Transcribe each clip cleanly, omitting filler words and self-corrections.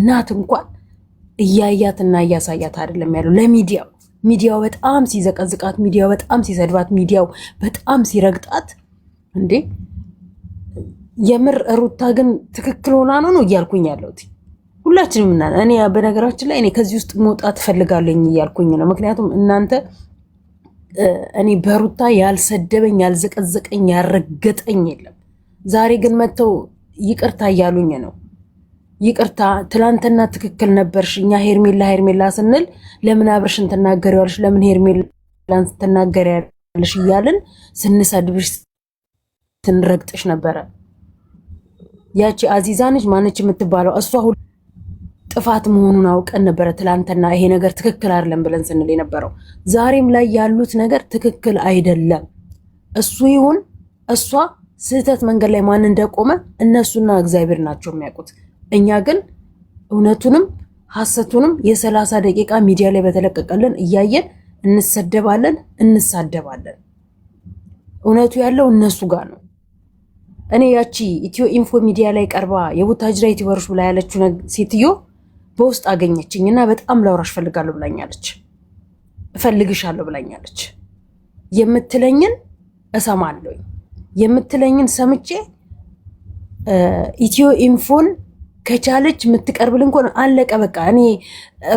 እናት እንኳን እያያትና እያሳያት አይደለም ያለው ሚዲያው በጣም ሲዘቀዝቃት፣ ሚዲያው በጣም ሲሰድባት፣ ሚዲያው በጣም ሲረግጣት እንዴ የምር ሩታ ግን ትክክል ሆና ነው እያልኩኝ ያለሁት ሁላችንም እና እኔ በነገራችን ላይ እኔ ከዚህ ውስጥ መውጣት ፈልጋለኝ እያልኩኝ ነው። ምክንያቱም እናንተ እኔ በሩታ ያልሰደበኝ ያልዘቀዘቀኝ ያረገጠኝ የለም። ዛሬ ግን መተው ይቅርታ እያሉኝ ነው። ይቅርታ ትላንትና ትክክል ነበርሽ፣ እኛ ሄርሜላ ስንል ለምን አብርሽን ትናገሪዋለሽ፣ ለምን ሄርሜላን ትናገሪያለሽ እያልን ስንሰድብሽ ስንረግጥሽ ነበረ። ያቺ አዚዛ ነች ማነች የምትባለው እሷ ሁሉ ጥፋት መሆኑን አውቀን ነበረ ትላንትና ይሄ ነገር ትክክል አይደለም ብለን ስንል የነበረው። ዛሬም ላይ ያሉት ነገር ትክክል አይደለም። እሱ ይሁን እሷ ስህተት መንገድ ላይ ማን እንደቆመ እነሱና እግዚአብሔር ናቸው የሚያውቁት። እኛ ግን እውነቱንም ሐሰቱንም የ30 ደቂቃ ሚዲያ ላይ በተለቀቀልን እያየን እንሰደባለን፣ እንሳደባለን። እውነቱ ያለው እነሱ ጋር ነው። እኔ ያቺ ኢትዮ ኢንፎ ሚዲያ ላይ ቀርባ የቡታጅራ ዩቲዩበሮች ብላ ያለችው ሴትዮ በውስጥ አገኘችኝና በጣም ላውራሽ ፈልጋለሁ ብላኛለች፣ እፈልግሻለሁ ብላኛለች። የምትለኝን እሰማለሁ፣ የምትለኝን ሰምቼ ኢትዮ ኢንፎን ከቻለች የምትቀርብልን እንኳን አለቀ በቃ። እኔ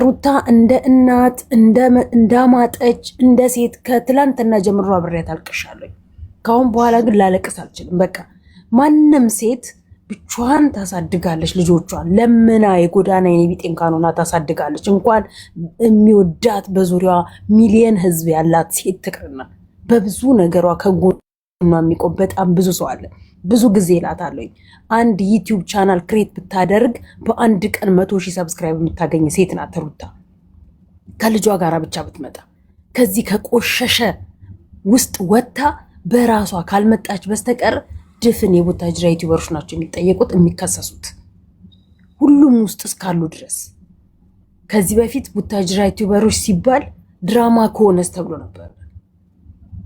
ሩታ እንደ እናት እንዳማጠች እንደ ሴት ከትላንትና ጀምሮ አብሬያት አልቅሻለሁ። ካሁን በኋላ ግን ላለቅስ አልችልም። በቃ ማንም ሴት ብቻዋን ታሳድጋለች ልጆቿን፣ ለምና የጎዳና የኔ ቢጤን ካኖና ታሳድጋለች። እንኳን የሚወዳት በዙሪያዋ ሚሊየን ህዝብ ያላት ሴት ትቅርና በብዙ ነገሯ ከጎኗ የሚቆም በጣም ብዙ ሰው አለ። ብዙ ጊዜ እላታለሁ አንድ ዩቲዩብ ቻናል ክሬት ብታደርግ በአንድ ቀን 100,000 ሰብስክራይብ የምታገኝ ሴት ናት ሩታ። ከልጇ ጋር ብቻ ብትመጣ ከዚህ ከቆሸሸ ውስጥ ወጥታ በራሷ ካልመጣች በስተቀር ድፍን የቡታጅራ ዩቲዩበሮች ናቸው የሚጠየቁት የሚከሰሱት ሁሉም ውስጥ እስካሉ ድረስ። ከዚህ በፊት ቡታጅራ ዩቲዩበሮች ሲባል ድራማ ከሆነስ ተብሎ ነበር።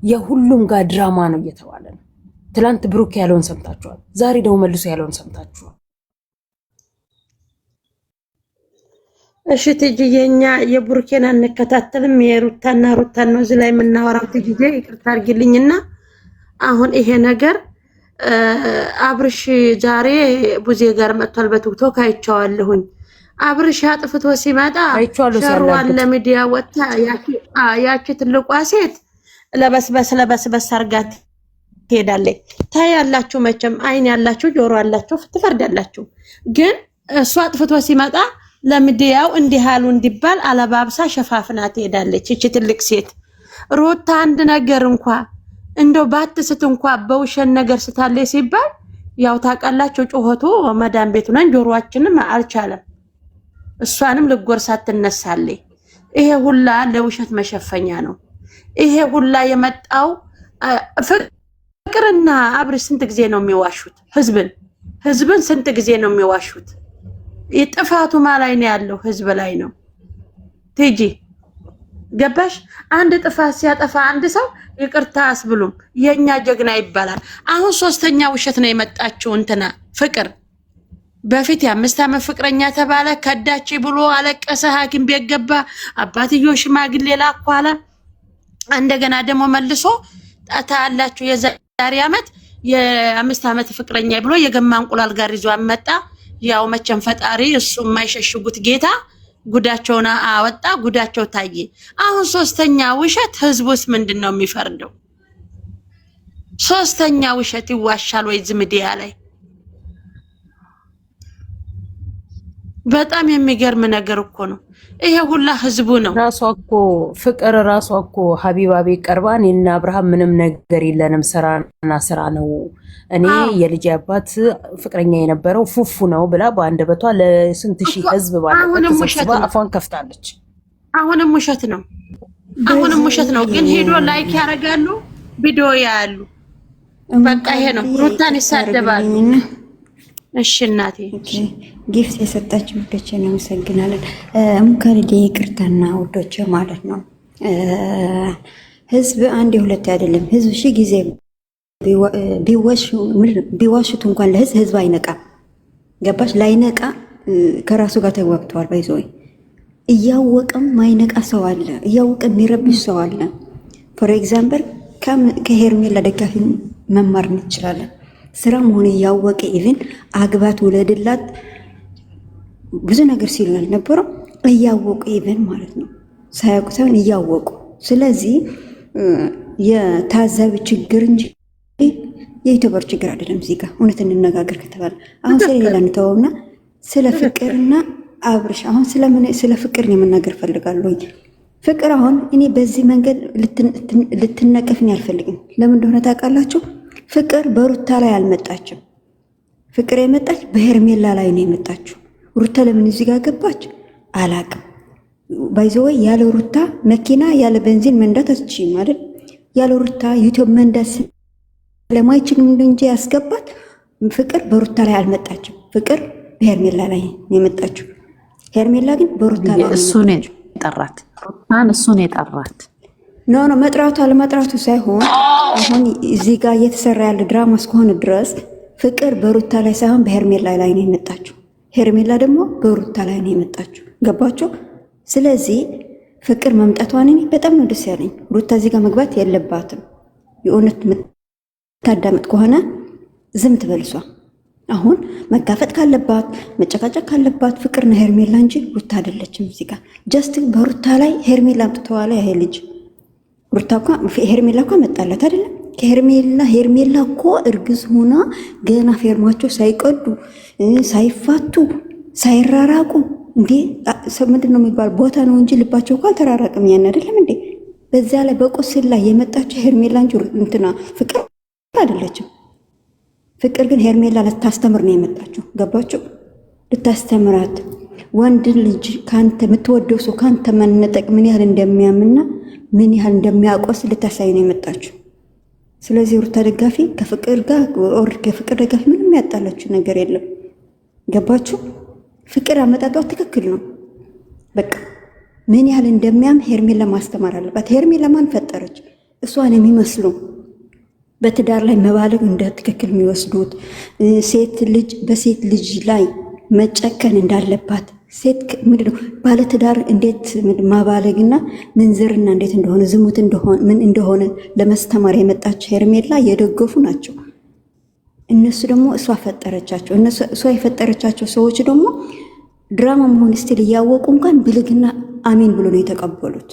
የሁሉም ጋር ድራማ ነው እየተባለ ነው። ትላንት ብሩክ ያለውን ሰምታችኋል፣ ዛሬ ደግሞ መልሶ ያለውን ሰምታችኋል። እሺ ትጂ የኛ የብሩኬን አንከታተልም፣ የሩታና ሩታን ነው እዚህ ላይ የምናወራው። ትጂ ይቅርታ አድርጊልኝና አሁን ይሄ ነገር አብርሽ ዛሬ ቡዜ ጋር መጥቷል። በቲክቶክ አይቼዋለሁኝ። አብርሽ አጥፍቶ ሲመጣ ሸሯን ለሚዲያ ወጣ። ያቺ ትልቋ ሴት ለበስበስ አርጋት ትሄዳለች። ታያላችሁ፣ መቼም አይን ያላችሁ ጆሮ ያላችሁ ትፈርዳላችሁ። ግን እሷ አጥፍቶ ሲመጣ ለሚዲያው እንዲህ አሉ እንዲባል አለባብሳ ሸፋፍና ትሄዳለች። እቺ ትልቅ ሴት ሩታ አንድ ነገር እንኳን እንደው ባትስት እንኳን በውሸን ነገር ስታለች ሲባል ያው ታውቃላችሁ ጩኸቱ መዳን ቤቱ ነን ጆሮአችንም አልቻለም። እሷንም ልጎርሳት ትነሳለች። ይሄ ሁላ ለውሸት መሸፈኛ ነው። ይሄ ሁላ የመጣው ፍቅርና አብርሽ ስንት ጊዜ ነው የሚዋሹት? ህዝብን ስንት ጊዜ ነው የሚዋሹት? የጥፋቱ ማላይ ነው ያለው ህዝብ ላይ ነው። ትጂ ገባሽ? አንድ ጥፋት ሲያጠፋ አንድ ሰው ይቅርታ አስብሉም የኛ ጀግና ይባላል። አሁን ሶስተኛ ውሸት ነው የመጣችው እንትና ፍቅር። በፊት የ5 ዓመት ፍቅረኛ ተባለ፣ ከዳች ብሎ አለቀሰ፣ ሐኪም ቤት ገባ፣ አባትዮ ሽማግሌ ላኩ አለ። እንደገና ደግሞ መልሶ ታላችሁ የዛሬ ዓመት የ5 ዓመት ፍቅረኛ ብሎ የገማ እንቁላል ጋር ይዞ አመጣ። ያው መቼም ፈጣሪ እሱ የማይሸሽጉት ጌታ ጉዳቸውን አወጣ፣ ጉዳቸው ታየ። አሁን ሶስተኛ ውሸት ህዝቡስ ምንድነው የሚፈርደው? ሶስተኛ ውሸት ይዋሻል ወይ ዝምዲያ ላይ? በጣም የሚገርም ነገር እኮ ነው። ይሄ ሁላ ህዝቡ ነው። ራሷ እኮ ፍቅር ራሷ እኮ ሀቢባ ቤት ቀርባ እኔና አብርሃም ምንም ነገር የለንም ስራና ስራ ነው፣ እኔ የልጅ አባት ፍቅረኛ የነበረው ፉፉ ነው ብላ በአንደበቷ ለስንት ሺህ ህዝብ ባለበት ተሰብስባ አፏን ከፍታለች። አሁንም ውሸት ነው፣ አሁንም ውሸት ነው። ግን ሄዶ ላይክ ያደርጋሉ፣ ቪዲዮ ያያሉ። በቃ ይሄ ነው። ሩታን ይሳደባሉ። እሺ እናቴ ጊፍት የሰጣችሁ ውዶቼ እናመሰግናለን። ሙከሪዴ ይቅርታና ውዶቼ ማለት ነው። ህዝብ አንድ ሁለት አይደለም። ህዝብ ሺህ ጊዜ ቢዋሹት እንኳን ለህዝብ አይነቃም። ገባሽ? ላይነቃ ከራሱ ጋር ተግባብተዋል። ባይዘው እያወቀም ማይነቃ ሰው አለ፣ እያወቀ የሚረብሽ ሰው አለ። ፎር ኤግዛምፕል ከሄርሜላ ደጋፊ መማር እንችላለን። ስራ መሆኑ እያወቀ ኢቭን አግባት ውለድላት ብዙ ነገር ሲሉ አልነበረው እያወቁ ኢቭን ማለት ነው ሳያውቁ ሳይሆን እያወቁ። ስለዚህ የታዛቢ ችግር እንጂ የዩቲዩበር ችግር አይደለም። እዚህ ጋር እውነት እንነጋገር ከተባለ አሁን ስለሌላ እንተወውና ስለ ፍቅርና አብርሽ አሁን ስለ ፍቅር የመናገር ፈልጋለሁ። ፍቅር አሁን እኔ በዚህ መንገድ ልትነቀፍኝ አልፈልግም። ለምን እንደሆነ ታውቃላችሁ? ፍቅር በሩታ ላይ አልመጣችም። ፍቅር የመጣች በሄርሜላ ላይ ነው የመጣችው። ሩታ ለምን እዚህ ጋር ገባች አላቅም። ባይዘወይ ያለ ሩታ መኪና ያለ ቤንዚን መንዳት አትችይም አይደል? ያለ ሩታ ዩቲዩብ መንዳት ስለማይችል እንጂ ያስገባት ፍቅር በሩታ ላይ አልመጣችም። ፍቅር በሄርሜላ ላይ ነው የመጣችው። ሄርሜላ ግን በሩታ ላይ እሱን የጠራት ሩታን እሱን የጠራት ኖ መጥራቱ አለመጥራቱ ሳይሆን አሁን እዚህ ጋር እየተሰራ ያለ ድራማ እስከሆነ ድረስ ፍቅር በሩታ ላይ ሳይሆን በሄርሜላ ላይ ነው የመጣችው። ሄርሜላ ደግሞ በሩታ ላይ ነው የመጣችው። ገባችሁ? ስለዚህ ፍቅር መምጣቷን እኔ በጣም ነው ደስ ያለኝ። ሩታ እዚህ ጋር መግባት የለባትም። የእውነት የምታዳምጥ ከሆነ ዝም ትበልሷ። አሁን መጋፈጥ ካለባት መጨቃጨቅ ካለባት ፍቅርና ሄርሜላ እንጂ ሩታ አይደለችም። እዚህ ጋር ጀስት በሩታ ላይ ሄርሜላ አምጥተዋል። ይሄ ልጅ ሩታ እኮ ሄርሜላ እኮ መጣላት አይደለም። ሄርሜላ እኮ እርግዝ ሆና ገና ፌርማቸው ሳይቀዱ ሳይፋቱ ሳይራራቁ እንዴ ምንድን ነው የሚባል ቦታ ነው እንጂ ልባቸው እኮ አልተራራቅም። ያን አይደለም እንዴ? በዛ ላይ በቁስል ላይ የመጣችው ሄርሜላ እንጂ እንትና ፍቅር አይደለችም። ፍቅር ግን ሄርሜላ ልታስተምር ነው የመጣችው። ገባችሁ? ልታስተምራት ወንድ ልጅ ካንተ የምትወደው ሰው ካንተ መነጠቅ ምን ያህል እንደሚያምና ምን ያህል እንደሚያቆስ ልታሳይ ነው የመጣችው። ስለዚህ ሩታ ደጋፊ ከፍቅር ጋር ከፍቅር ደጋፊ ምንም ያጣላችሁ ነገር የለም። ገባችሁ? ፍቅር አመጣጧ ትክክል ነው። በቃ ምን ያህል እንደሚያም ሄርሜላ ማስተማር አለባት። ሄርሜላ ማን ፈጠረች? እሷን የሚመስሉ በትዳር ላይ መባለግ እንደ ትክክል የሚወስዱት ሴት ልጅ በሴት ልጅ ላይ መጨከን እንዳለባት ሴት ምንድነው ባለትዳር እንዴት ማባለግና ምንዝርና እንዴት እንደሆነ ዝሙት እንደሆነ ምን እንደሆነ ለማስተማር የመጣች ሄርሜላ የደገፉ ናቸው። እነሱ ደግሞ እሷ ፈጠረቻቸው። እሷ የፈጠረቻቸው ሰዎች ደግሞ ድራማ መሆን ስቲል እያወቁ እንኳን ብልግና አሜን ብሎ ነው የተቀበሉት።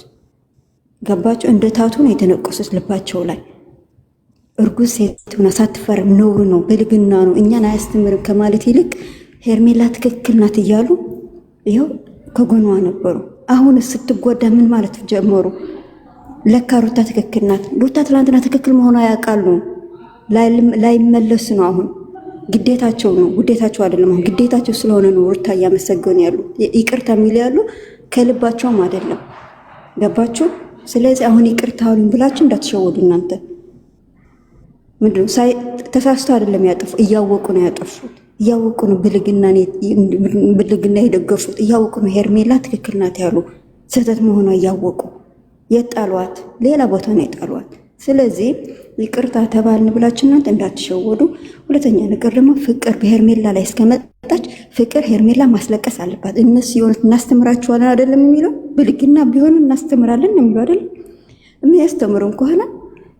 ገባቸው? እንደ ታቱ ነው የተነቀሱት ልባቸው ላይ። እርጉዝ ሴት ሆና ሳትፈርም ነውር ነው ብልግና ነው እኛን አያስተምርም ከማለት ይልቅ ሄርሜላ ትክክል ናት እያሉ ይኸው ከጎኗ ነበሩ። አሁን ስትጎዳ ምን ማለት ጀመሩ? ለካ ሩታ ትክክል ናት። ሩታ ትላንትና ትክክል መሆኗ ያውቃሉ። ላይመለስ ነው አሁን ግዴታቸው ነው። ውዴታቸው አይደለም አሁን ግዴታቸው ስለሆነ ነው ሩታ እያመሰገኑ ያሉ። ይቅርታ የሚል ያሉ ከልባቸውም አይደለም። ገባችሁ? ስለዚህ አሁን ይቅርታ አሉኝ ብላችሁ እንዳትሸወዱ እናንተ። ምንድነው ተሳስቶ አይደለም ያጠፉ፣ እያወቁ ነው ያጠፉት። እያወቁ ነው ብልግና የደገፉት። እያወቁ ነው ሄርሜላ ትክክል ናት ያሉ ስህተት መሆኗ እያወቁ የጣሏት ሌላ ቦታ ነው የጣሏት። ስለዚህ ይቅርታ ተባልን ብላችሁ እናንተ እንዳትሸወዱ። ሁለተኛ ነገር ደግሞ ፍቅር በሄርሜላ ላይ እስከመጣች ፍቅር ሄርሜላ ማስለቀስ አለባት። እነሱ የሆነት እናስተምራችኋለን አይደለም የሚለው ብልግና ቢሆን እናስተምራለን ነው የሚለው አይደለም። የሚያስተምሩን ከሆነ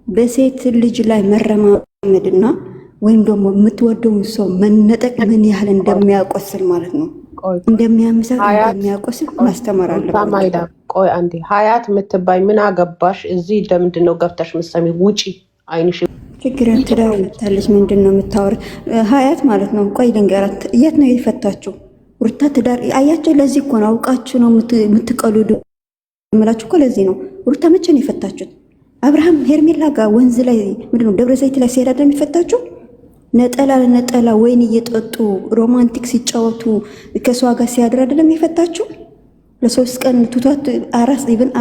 በሴት ልጅ ላይ መረማመድና ወይም ደግሞ የምትወደውን ሰው መነጠቅ ምን ያህል እንደሚያቆስል ማለት ነው እንደሚያምሰል እንደሚያቆስል ማስተማር አለበት። ቆይ አንዴ ሀያት የምትባይ ምን አገባሽ እዚህ? ለምንድን ነው ገብተሽ ምሰሚ? ውጪ አይንሽ ችግር ትዳር ፈታለች። ምንድን ነው የምታወር? ሀያት ማለት ነው። ቆይ ልንገራት፣ የት ነው የፈታችው? ሩታ ትዳር አያቸው። ለዚህ እኮ ነው አውቃችሁ ነው የምትቀሉዱ የምላችሁ እኮ ለዚህ ነው። ሩታ መቼ ነው የፈታችሁት? አብርሃም ሄርሜላ ጋር ወንዝ ላይ ምንድነው ደብረ ዘይት ላይ ሲሄድ አይደል የሚፈታችው? ነጠላ ለነጠላ ወይን እየጠጡ ሮማንቲክ ሲጫወቱ ከሷ ጋር ሲያድር አይደለም የፈታችው? ለሶስት ቀን ትቷት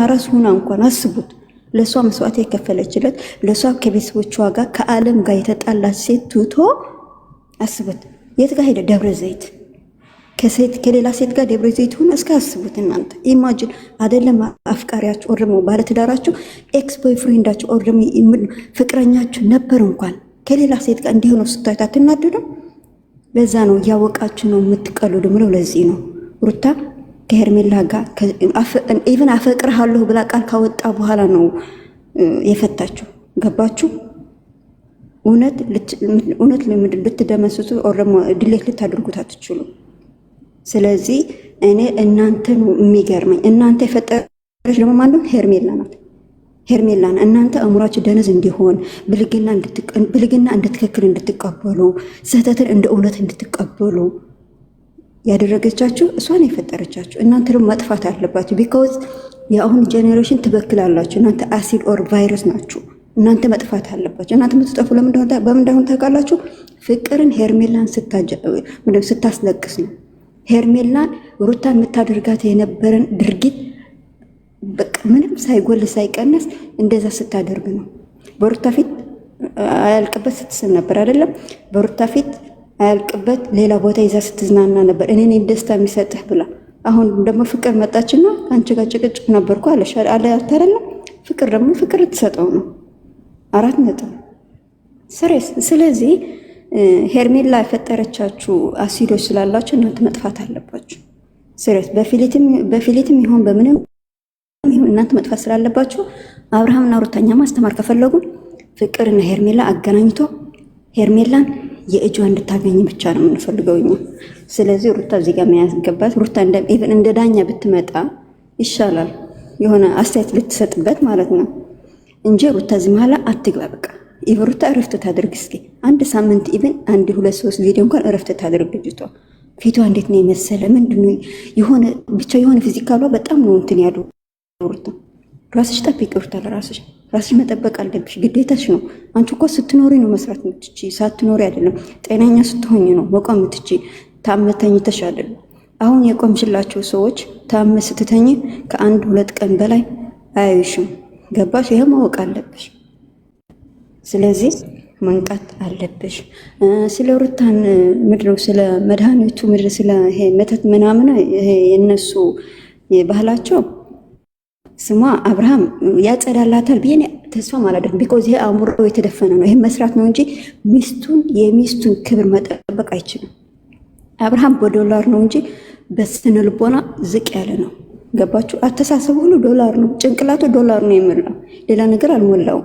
አራስ ሁና እንኳን አስቡት። ለሷ መስዋዕት የከፈለችለት ለሷ ከቤተሰቦቿ ጋር ከዓለም ጋር የተጣላች ሴት ትቶ አስቡት። የት ጋር ሄደ? ደብረ ዘይት ከሌላ ሴት ጋር ደብረ ዘይት ሆነ። እስከ አስቡት እናንተ ኢማጂን። አይደለም አፍቃሪያችሁ ኦር ደግሞ ባለትዳራችሁ ኤክስ ቦይፍሬንዳችሁ ኦር ደግሞ ፍቅረኛችሁ ነበር እንኳን ከሌላ ሴት ጋር እንዲሆነው ስታዩት አትናደዱም? ለዛ ነው እያወቃችሁ ነው የምትቀልዱ ምለው። ለዚህ ነው ሩታ ከሄርሜላ ጋር ኢቭን አፈቅርሃለሁ ብላ ቃል ካወጣ በኋላ ነው የፈታችሁ። ገባችሁ? እውነት ልትደመስሱ ኦረሞ ድሌት ልታደርጉት አትችሉ። ስለዚህ እኔ እናንተ ነው የሚገርመኝ። እናንተ የፈጠረች ደግሞ ማንም ሄርሜላ ናት። ሄርሜላን እናንተ አእምሯችሁ ደነዝ እንዲሆን ብልግና እንደ ትክክል እንድትቀበሉ ስህተትን እንደ እውነት እንድትቀበሉ ያደረገቻችሁ እሷን የፈጠረቻችሁ። እናንተ ደግሞ መጥፋት አለባችሁ። ቢኮዝ የአሁን ጄኔሬሽን ትበክላላችሁ። እናንተ አሲድ ኦር ቫይረስ ናችሁ። እናንተ መጥፋት አለባችሁ። እናንተ የምትጠፉ በምን እንደሆነ ታውቃላችሁ? ፍቅርን ሄርሜላን ስታስለቅስ ነው። ሄርሜላን ሩታ የምታደርጋት የነበረን ድርጊት በቃ ምንም ሳይጎል ሳይቀነስ እንደዛ ስታደርግ ነው። በሩታ ፊት አያልቅበት ስትስም ነበር አይደለም? በሩታ ፊት አያልቅበት ሌላ ቦታ ይዛ ስትዝናና ነበር። እኔ ደስታ የሚሰጥህ ብላ። አሁን ደግሞ ፍቅር መጣችና አንቺ ጋር ጭቅጭቅ ነበርኩ አለሽ አይደለም? ፍቅር ደግሞ ፍቅር ትሰጠው ነው 4 ነጥብ ስሬስ። ስለዚህ ሄርሜላ የፈጠረቻችሁ አሲዶች ስላላችሁ እናንተ መጥፋት አለባችሁ። ስሬስ በፊሊትም ይሆን በምንም ይሁን እናንተ መጥፋት ስላለባችሁ አብርሃምና ሩታኛ ማስተማር ከፈለጉ ፍቅርና ሄርሜላ አገናኝቶ ሄርሜላን የእጇ እንድታገኝ ብቻ ነው የምንፈልገው እኛ። ስለዚህ ሩታ እዚህ ጋር የሚያስገባት ሩታ እንደ ዳኛ ብትመጣ ይሻላል፣ የሆነ አስተያየት ልትሰጥበት ማለት ነው እንጂ ሩታ እዚህ መሀላ አትግባ። በቃ ሩታ እረፍት ታድርግ። እስኪ 1 ሳምንት ኢቭን 1 2 3 ቪዲዮ እንኳን እረፍት ታድርግ። ልጅቷ ፊቷ እንዴት ነው የመሰለ ምንድነው የሆነ ብቻ የሆነ ፊዚካሏ በጣም ነው እንትን ያሉ። ሩታ ራስሽ ጠብቂ። ሩታ ለራስሽ መጠበቅ አለብሽ፣ ግዴታሽ ነው። አንቺ እኮ ስትኖሪ ነው መስራት የምትቺ፣ ሳትኖሪ አይደለም። ጤነኛ ስትሆኝ ነው መቆም የምትቺ። ታመተኝተሽ አይደለም። አሁን የቆምሽላቸው ሰዎች ታመ ስትተኝ ከ1 2 ቀን በላይ አያዩሽም። ገባሽ? ይሄ ማወቅ አለብሽ። ስለዚህ መንቃት አለብሽ። ስለ ሩታን ምድረው ስለ መድኃኒቱ ምድረ ስለ ይሄ መተት ምናምን ይሄ የነሱ ባህላቸው ስሟ አብርሃም ያጸዳላታል ብዬ ተስፋ ማላደርግ። ቢኮዝ ይሄ አእምሮ የተደፈነ ነው። ይሄ መስራት ነው እንጂ የሚስቱን ክብር መጠበቅ አይችልም። አብርሃም በዶላር ነው እንጂ በስነ ልቦና ዝቅ ያለ ነው። ገባችሁ? አተሳሰቡ ሁሉ ዶላር ነው። ጭንቅላቱ ዶላር ነው የሞላው፣ ሌላ ነገር አልሞላው።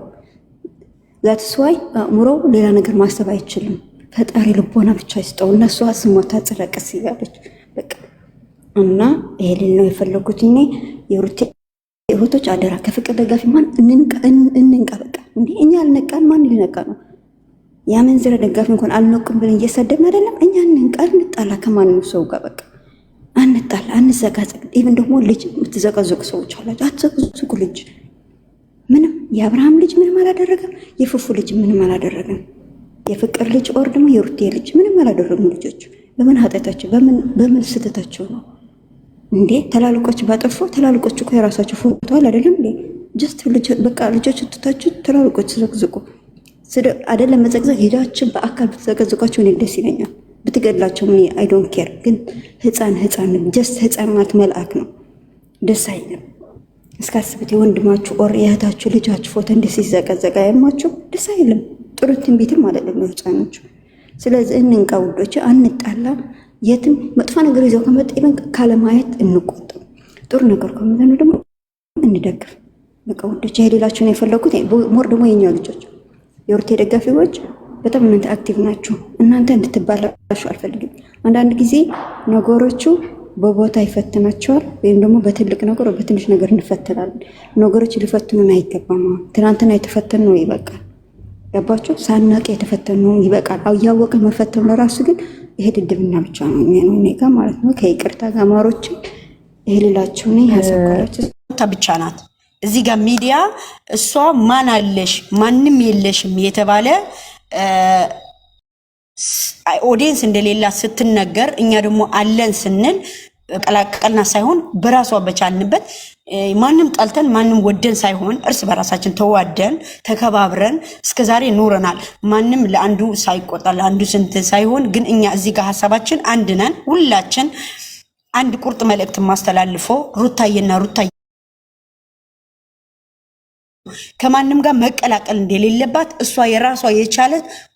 ዛትስ ዋይ አእምሮ ሌላ ነገር ማሰብ አይችልም። ፈጣሪ ልቦና ብቻ ይስጠው። እነሱ ስሟ ታጽረቀስ ይያለች በቃ። እና ይሄ ነው የፈለጉት። እኔ የሩቴ እህቶች አደራ ከፍቅር ደጋፊ ማን እንንቃ። በቃ እንዴ እኛ አልነቃን፣ ማን ሊነቃ ነው? ያመንዝረ ደጋፊ እንኳን አልነቅም ብለን እየሰደብን አይደለም? እኛ እንንቃ፣ እንጣላ ከማንም ሰው ጋር በቃ አንጣላ፣ አንዘጋዘግ። ኢቭን ደግሞ ልጅ የምትዘቀዘቁ ሰዎች አላችሁ። አትዘቅዝቁ። ልጅ ምንም የአብርሃም ልጅ ምንም አላደረገም። የፉፉ ልጅ ምንም አላደረገም። የፍቅር ልጅ ኦር ደግሞ የሩቴ ልጅ ምንም አላደረጉም። ልጆች በምን ኃጢአታቸው በምን ስህተታቸው ነው እንዴ? ተላልቆች ባጠፉ ተላልቆች እኮ የራሳቸው ፎቶ አለ አይደለም እንዴ? ጀስት በቃ ልጆች ትታችሁ ተላልቆች ዘቅዝቁ። አይደለም መዘቅዘቅ፣ ሄዳችን በአካል ብትዘቀዝቋቸው እኔ ደስ ይለኛል። ብትገድላቸው ምን አይ ዶንት ኬር። ግን ህፃን ጀስት ህፃን ማለት መልአክ ነው። ደስ አይልም። እስካስብት የወንድማችሁ ኦር የእህታችሁ ልጃችሁ ፎቶ እንዴት ሲዘቀዘቃ ያማችሁ ደስ አይልም። ጥሩ ትንቢትም አይደለም ህፃኖቹ። ስለዚህ እንንቃ ውዶች፣ አንጣላ። የትም መጥፎ ነገር ይዘው ከመጣ ይበን ካለማየት እንቆጠብ። ጥሩ ነገር ከመዘኑ ደግሞ እንደግፍ። በቃ ውዶች ይሄድላችሁ ነው የፈለኩት። ሞር ደግሞ የኛ ልጆች የሩቴ ደጋፊዎች በጣም እናንተ አክቲቭ ናችሁ። እናንተ እንድትባላሹ አልፈልግም። አንዳንድ ጊዜ ነገሮቹ በቦታ ይፈትናቸዋል፣ ወይም ደግሞ በትልቅ ነገር ወይ በትንሽ ነገር እንፈተናለን። ነገሮች ሊፈትኑን አይገባም። ትናንትና የተፈተን ነው ይበቃል። ገባችሁ? ሳናቀ የተፈተን ነው ይበቃል። እያወቀ መፈተን ለራሱ ግን ይሄ ድድብና ብቻ ነው የሚሆነው እኔ ጋር ማለት ነው። ከይቅርታ ጋር ማሮች ይሄ ሌላችሁ ነው ያሰቃላችሁ ብቻ ናት እዚህ ጋር ሚዲያ እሷ ማን አለሽ ማንም የለሽም የተባለ ኦዲየንስ እንደሌላ ስትነገር እኛ ደግሞ አለን ስንል ቀላቀልና ሳይሆን በራሷ በቻልንበት ማንም ጠልተን ማንም ወደን ሳይሆን እርስ በራሳችን ተዋደን ተከባብረን እስከዛሬ ኖረናል። ማንም ለአንዱ ሳይቆጣ ለአንዱ ስንት ሳይሆን ግን እኛ እዚህ ጋር ሀሳባችን አንድ ነን። ሁላችን አንድ ቁርጥ መልእክት ማስተላልፎ ሩታዬና ሩታዬ ከማንም ጋር መቀላቀል እንደሌለባት እሷ የራሷ የቻለ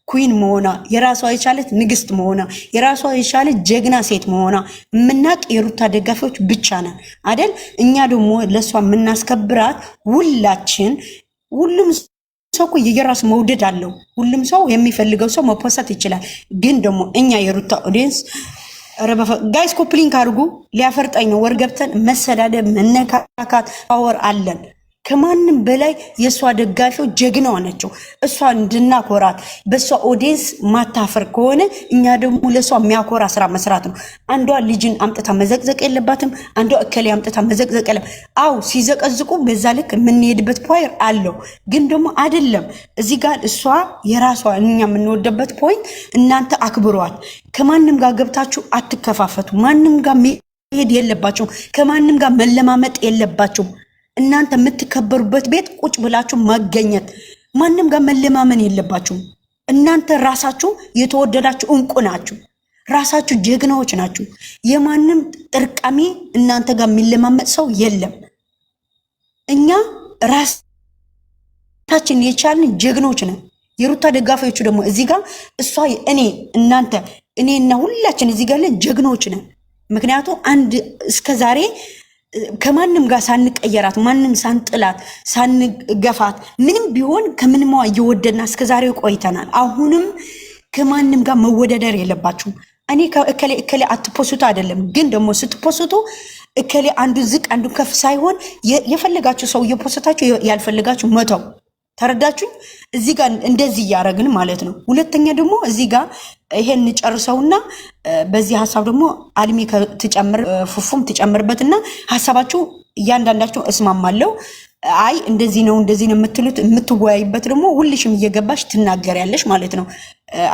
ኩዊን መሆኗ የራሷ የቻለች ንግስት መሆኗ የራሷ የቻለች ጀግና ሴት መሆኗ የምናቅ የሩታ ደጋፊዎች ብቻ ነን አይደል? እኛ ደግሞ ለሷ የምናስከብራት ሁሉም ሰው እኮ የራሱ መውደድ አለው። ሁሉም ሰው የሚፈልገው ሰው መፖሰት ይችላል። ግን ደግሞ እኛ የሩታ ኦዲየንስ ጋይስ ኮፕሊንግ አድርጉ። ሊያፈርጠኝ ነው። ወር ገብተን መሰዳደብ መነካካት ፓወር አለን። ከማንም በላይ የእሷ ደጋፊዎች ጀግናዋ ናቸው። እሷ እንድናኮራት በእሷ ኦዲየንስ ማታፈር ከሆነ እኛ ደግሞ ለእሷ የሚያኮራ ስራ መስራት ነው። አንዷ ልጅን አምጥታ መዘቅዘቅ የለባትም። አንዷ እከሌ አምጥታ መዘቅዘቅ የለም። አው ሲዘቀዝቁ በዛ ልክ የምንሄድበት ፖይንት አለው። ግን ደግሞ አይደለም እዚህ ጋር እሷ የራሷ እኛ የምንወደበት ፖይንት እናንተ አክብሯል። ከማንም ጋር ገብታችሁ አትከፋፈቱ። ማንም ጋር መሄድ የለባችሁ። ከማንም ጋር መለማመጥ የለባችሁ። እናንተ የምትከበሩበት ቤት ቁጭ ብላችሁ ማገኘት ማንም ጋር መለማመን የለባችሁ። እናንተ ራሳችሁ የተወደዳችሁ እንቁ ናችሁ። ራሳችሁ ጀግናዎች ናችሁ። የማንም ጥርቃሚ እናንተ ጋር የሚለማመጥ ሰው የለም። እኛ ራሳችን የቻልን ጀግኖች ነን። የሩታ ደጋፊዎቹ ደግሞ እዚህ ጋር እሷ እኔና ሁላችን እዚህ ጋር ጀግኖች ነን። ምክንያቱም አንድ እስከዛሬ ከማንም ጋር ሳንቀየራት ማንም ሳንጥላት ሳንገፋት ምንም ቢሆን ከምንም እየወደድና እስከዛሬ ቆይተናል። አሁንም ከማንም ጋር መወዳደር የለባችሁም። እኔ እከሌ አትፖስቱ አይደለም፣ ግን ደግሞ ስትፖስቱ እከሌ አንዱ ዝቅ አንዱ ከፍ ሳይሆን የፈለጋችሁ ሰው እየፖስታችሁ ያልፈለጋችሁ መተው። ተረዳችሁ? እዚህ ጋር እንደዚህ እያደረግን ማለት ነው። ሁለተኛ ደግሞ እዚህ ጋር ይሄን ጨርሰውና በዚህ ሀሳብ ደግሞ አልሚ ትጨምር ፉፉም ትጨምርበትና ሀሳባችሁ እያንዳንዳችሁ እስማማለሁ። አይ እንደዚህ ነው የምትሉት የምትወያይበት ደግሞ ሁልሽም እየገባሽ ትናገሪያለሽ ማለት ነው።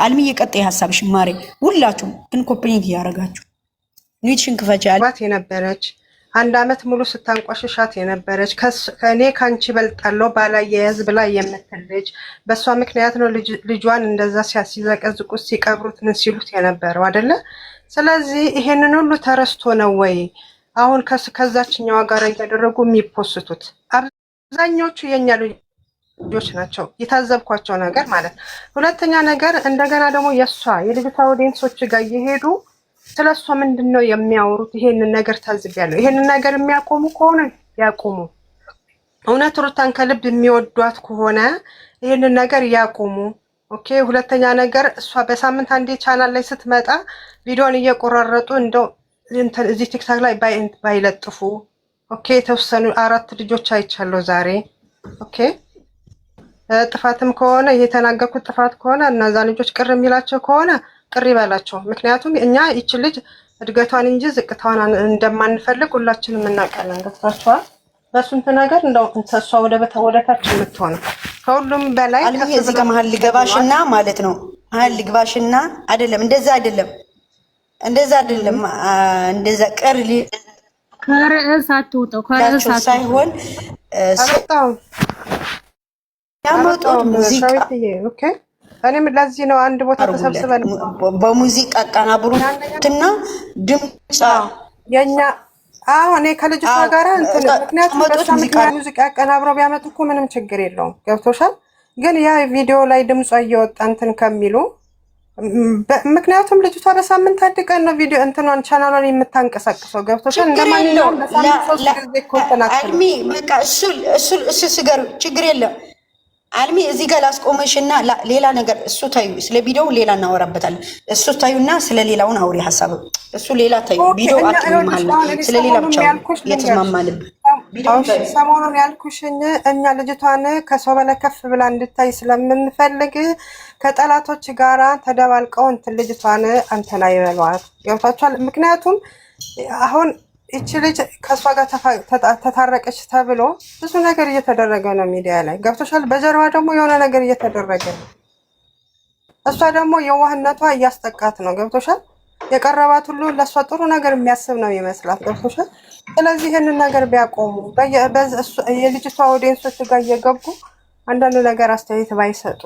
አልሚ የቀጣይ ሀሳብሽ ማሬ። ሁላችሁም ግን ኮፒኒንግ እያደረጋችሁ ኒትሽን ክፈች። አልባት የነበረች 1 ዓመት ሙሉ ስታንቋሽሻት የነበረች ከእኔ ከአንቺ በልጣለሁ ባላያያዝ ብላ የምትል ልጅ በእሷ ምክንያት ነው ልጇን እንደዛ ሲዘቀዝቁት ሲቀብሩት ምን ሲሉት የነበረው አይደለ? ስለዚህ ይሄንን ሁሉ ተረስቶ ነው ወይ አሁን ከዛችኛዋ ጋር እያደረጉ የሚፖስቱት? አብዛኞቹ የኛ ልጆች ናቸው የታዘብኳቸው ነገር ማለት። ሁለተኛ ነገር እንደገና ደግሞ የልጅቷ ኦዲየንሶች ጋር እየሄዱ ስለሷ ምንድነው የሚያወሩት? ይሄንን ነገር ታዝቢያለሁ። ይሄንን ነገር የሚያቆሙ ከሆነ ያቆሙ። እውነት ሩታን ከልብ የሚወዷት ከሆነ ይሄንን ነገር ያቆሙ። ኦኬ። ሁለተኛ ነገር እሷ በሳምንት አንዴ ቻናል ላይ ስትመጣ ቪዲዮን እየቆራረጡ እንደው እዚህ ቲክታክ ላይ ባይለጥፉ። ኦኬ። የተወሰኑ 4 ልጆች አይቻለሁ ዛሬ። ኦኬ። ጥፋትም ከሆነ የተናገርኩት ጥፋት ከሆነ እነዛ ልጆች ቅር የሚላቸው ከሆነ ቅር ይበላቸው። ምክንያቱም እኛ ይች ልጅ እድገቷን እንጂ ዝቅታዋን እንደማንፈልግ ሁላችንም እናውቃለን። ገብታችኋል? በስንት ነገር እንደው እሷ ወደታች የምትሆነው ከሁሉም በላይ እዚህ ጋር መሀል ልገባሽና ማለት ነው። መሀል ልግባሽና አይደለም እንደዛ አይደለም እንደዛ ከርዕስ አትውጣው። ከርዕስ ሳይሆን ያመጣው ሙዚቃ ኦኬ። እኔም ለዚህ ነው አንድ ቦታ ተሰብስበን በሙዚቃ አቀናብሩትና ድምጽ የኛ እኔ ከልጅቷ ጋር ምክንያቱም ሙዚቃ አቀናብረው ቢያመጡ እኮ ምንም ችግር የለውም። ገብቶሻል? ግን ያ ቪዲዮ ላይ ድምጿ እየወጣ ከሚሉ ምክንያቱም ልጅቷ በሳምንት አንድ ቀን ነው ቪዲዮ ቻናሏን የምታንቀሳቅሰው። ገብቶሻል? እንደማንኛውም በሳምንት 3 ጊዜ ኮንተናክት አልሚ በቃ እሱ ስገር ችግር የለም። አልሚ እዚህ ጋር ላስቆመሽና ሌላ ነገር እሱ ታዩ። ስለ ቪዲዮ ሌላ እናወራበታለን። እሱ ታዩና ስለ ሌላውን አውሪ ሀሳብ እሱ ሌላ ታዩ። ቪዲዮ አትማማል ስለ ሌላ ብቻ የተስማማልን ሰሞኑን ያልኩሽኝ እኛ ልጅቷን ከሰው በላይ ከፍ ብላ እንድታይ ስለምንፈልግ ከጠላቶች ጋራ ተደባልቀው ልጅቷን አንተና ይበሏት። ገብታችኋል? ምክንያቱም አሁን እቺ ልጅ ከሷ ጋር ተታረቀች ተብሎ ብዙ ነገር እየተደረገ ነው ሚዲያ ላይ። ገብቶሻል? በጀርባ ደግሞ የሆነ ነገር እየተደረገ ነው። እሷ ደግሞ የዋህነቷ እያስጠቃት ነው። ገብቶሻል? የቀረባት ሁሉ ለሷ ጥሩ ነገር የሚያስብ ነው ይመስላት። ገብቶሻል? ስለዚህ ይሄንን ነገር ቢያቆሙ የልጅቷ ኦዲየንሶች ጋር እየገቡ አንዳንድ ነገር አስተያየት ባይሰጡ።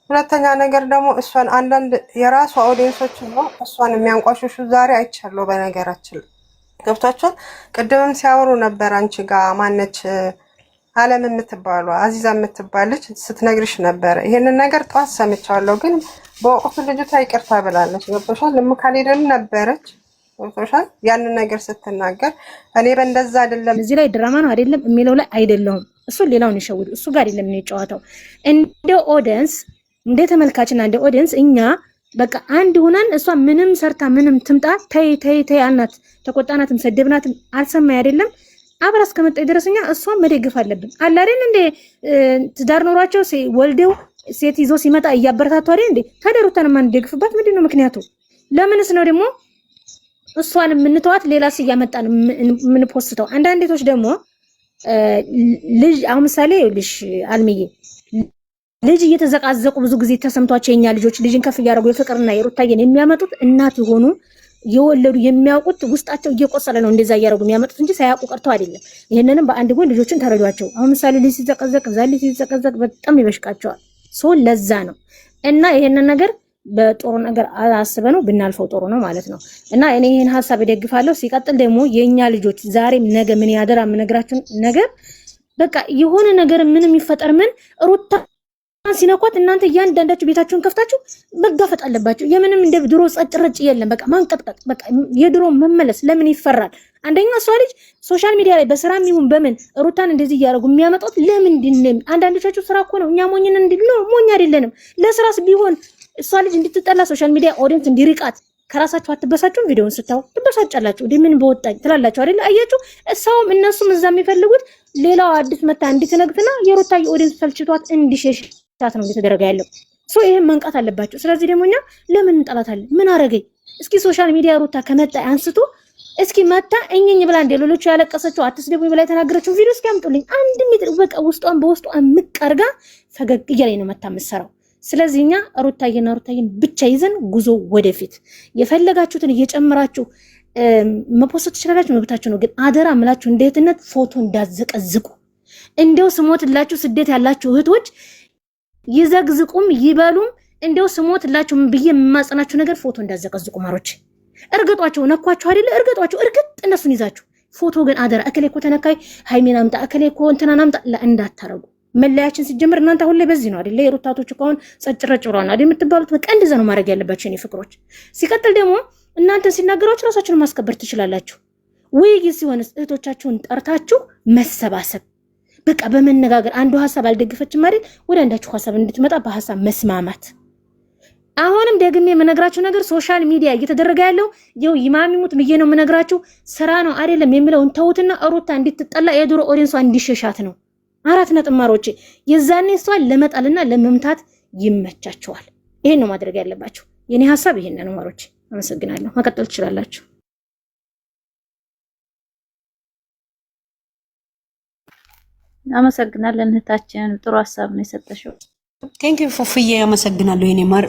ሁለተኛ ነገር ደግሞ እሷን አንዳንድ የራሷ ኦዲየንሶች ነው እሷን የሚያንቋሽሹ ዛሬ አይቻለሁ በነገራችን። ገብቷቸዋል? ቅድምም ሲያወሩ ነበር አንቺ ጋር ማነች አለም የምትባሉ አዚዛ የምትባለች ስትነግርሽ ነበረ። ይሄንን ነገር ጠዋት ሰምቻለሁ፣ ግን በወቅቱ ልጅቷ ይቅርታ ብላለች። ገብቶሻል? ልምካሌደን ነበረች። ገብቶሻል? ያንን ነገር ስትናገር እኔ በእንደዛ አይደለም እዚህ ላይ ድራማ ነው አይደለም የሚለው ላይ አይደለሁም። እሱ ሌላውን ይሸውድ፣ እሱ ጋር አይደለም ነው የጨዋታው። እንደ ኦዲየንስ እንደ ተመልካችና እንደ ኦዲየንስ እኛ በቃ አንድ ሆነን እሷ ምንም ሰርታ ምንም ትምጣ ተይ ተይ ተይ አልናት፣ ተቆጣናትም ሰደብናትም አልሰማይ አይደለም አብራ እስከመጣች ድረስኛ እሷን መደገፍ አለብን። አለ አይደል እንደ ትዳር ኖሯቸው ወልደው ሴት ይዞ ሲመጣ እያበረታቱ አይደል እንዴ? ታደሩታን ማን ደግፍባት? ምንድነው ምክንያቱ? ለምንስ ነው ደግሞ እሷን የምንተዋት ሌላስ እያመጣን ምን ፖስተው? አንዳንዴቶች ደግሞ ልጅ አሁን ምሳሌ ልጅ አልሚዬ ልጅ እየተዘቃዘቁ ብዙ ጊዜ ተሰምቷቸው የኛ ልጆች ልጅን ከፍ እያደረጉ የፍቅርና የሩታየን የሚያመጡት እናት የሆኑ የወለዱ የሚያውቁት ውስጣቸው እየቆሰለ ነው እንደዛ እያደረጉ የሚያመጡት እንጂ ሳያውቁ ቀርተው አይደለም። ይሄንንም በአንድ ጎን ልጆችን ተረዷቸው። አሁን ምሳሌ ልጅ ሲዘቀዘቅ ዛሊ ሲዘቀዘቅ በጣም ይበሽቃቸዋል። ሶ ለዛ ነው እና ይሄንን ነገር በጥሩ ነገር አስበነው ብናልፈው ጥሩ ነው ማለት ነው። እና እኔ ይሄን ሐሳብ እደግፋለሁ። ሲቀጥል ደግሞ የኛ ልጆች ዛሬም ነገ ምን ያደራ የምነግራችሁ ነገር በቃ የሆነ ነገር ምንም ይፈጠር ምን ሩታ ሲነኳት እናንተ እያንዳንዳችሁ ቤታችሁን ከፍታችሁ መጋፈጥ አለባችሁ። የምንም እንደ ድሮ ጸጭረጭ የለም። በቃ ማንቀጥቀጥ፣ በቃ የድሮ መመለስ ለምን ይፈራል? አንደኛ እሷ ልጅ ሶሻል ሚዲያ ላይ በስራም ይሁን በምን ሩታን እንደዚህ እያደረጉ የሚያመጣት ለምንድን ነው? አንዳንዶቻችሁ ስራ እኮ ነው፣ እኛ ሞኝን ነው ሞኝ አይደለንም። ለስራስ ቢሆን እሷ ልጅ እንድትጠላ ሶሻል ሚዲያ ኦዲየንስ እንዲርቃት ከራሳችሁ አትበሳችሁም? ቪዲዮውን ስታው ትበሳጫላችሁ። ምን በወጣኝ ትላላችሁ አይደል? አያችሁ፣ እሷውም እነሱም እዛ የሚፈልጉት ሌላው አዲስ መታ እንድትነግትና የሩታ ኦዲየንስ ፈልጭቷት እንዲሸሽ ታት ነው እየተደረገ ያለው። ሶ ይሄን መንቃት አለባቸው። ስለዚህ ደግሞ እኛ ለምን እንጠላታለን? ምን አረገኝ? እስኪ ሶሻል ሚዲያ ሩታ ከመጣ አንስቶ እስኪ መታ እኝኝ ብላ እንደ ሌሎቹ ያለቀሰችው አትስደቡኝ ብላ የተናገረችው ቪዲዮ እስኪ አምጡልኝ። አንድ ሜትር በቃ ውስጧን በውስጧ ምቀርጋ ፈገግ እያለኝ ነው መታ የምትሰራው። ስለዚህ እኛ ሩታዬና ሩታዬን ብቻ ይዘን ጉዞ ወደፊት። የፈለጋችሁትን እየጨመራችሁ መፖስት ትችላላችሁ፣ መብታችሁ ነው። ግን አደራ ምላችሁ እንደ እህትነት ፎቶ እንዳዘቀዝቁ። እንደው ስሞትላችሁ ስደት ያላችሁ እህቶች ይዘግዝቁም ይበሉም እንደው ስሞትላችሁ ብዬ የማጸናችሁ ነገር ፎቶ እንዳዘቀዝቁ ማሮች። እርግጧቸው፣ ነኳቸው አይደለ? እርግጧቸው፣ እርግጥ እነሱን ይዛችሁ ፎቶ ግን አደራ። እከሌ እኮ ተነካይ ሃይሜን አምጣ፣ እከሌ እኮ እንትናን አምጣ እንዳታረጉ። መለያችን ሲጀምር እናንተ አሁን ላይ በዚህ ነው አይደለ? የሩታቶች እኮ አሁን ጸጭረጭ ብሏል አይደል የምትባሉት? በቃ እንደዛ ነው ማድረግ ያለባችሁ የኔ ፍቅሮች። ሲቀጥል ደግሞ እናንተ ሲናገራችሁ ራሳችሁን ማስከበር ትችላላችሁ። ውይይት ሲሆን እህቶቻችሁን ጠርታችሁ መሰባሰብ፣ በቃ በመነጋገር አንዱ ሐሳብ አልደግፈችም አይደል? ወደ አንዳችሁ ሐሳብ እንድትመጣ በሐሳብ መስማማት። አሁንም ደግሜ የምነግራችሁ ነገር ሶሻል ሚዲያ እየተደረገ ያለው ይው ይማሚሙት ብዬ ነው የምነግራችሁ፣ ስራ ነው አይደለም የሚለውን ተውትና ሩታ እንድትጠላ የድሮ ኦዲየንሷ እንዲሸሻት ነው። 4 ነጥብ ማሮቼ፣ የዛኔ እሷን ለመጣልና ለመምታት ይመቻቸዋል። ይሄን ነው ማድረግ ያለባችሁ። የኔ ሐሳብ ይሄን ነው ማሮቼ። አመሰግናለሁ። መቀጠል ትችላላችሁ። አመሰግናለን እህታችን፣ ጥሩ ሐሳብ ነው የሰጠሽው። ቴንክ ዩ ፎፍዬ፣ አመሰግናለሁ የኔ ማር።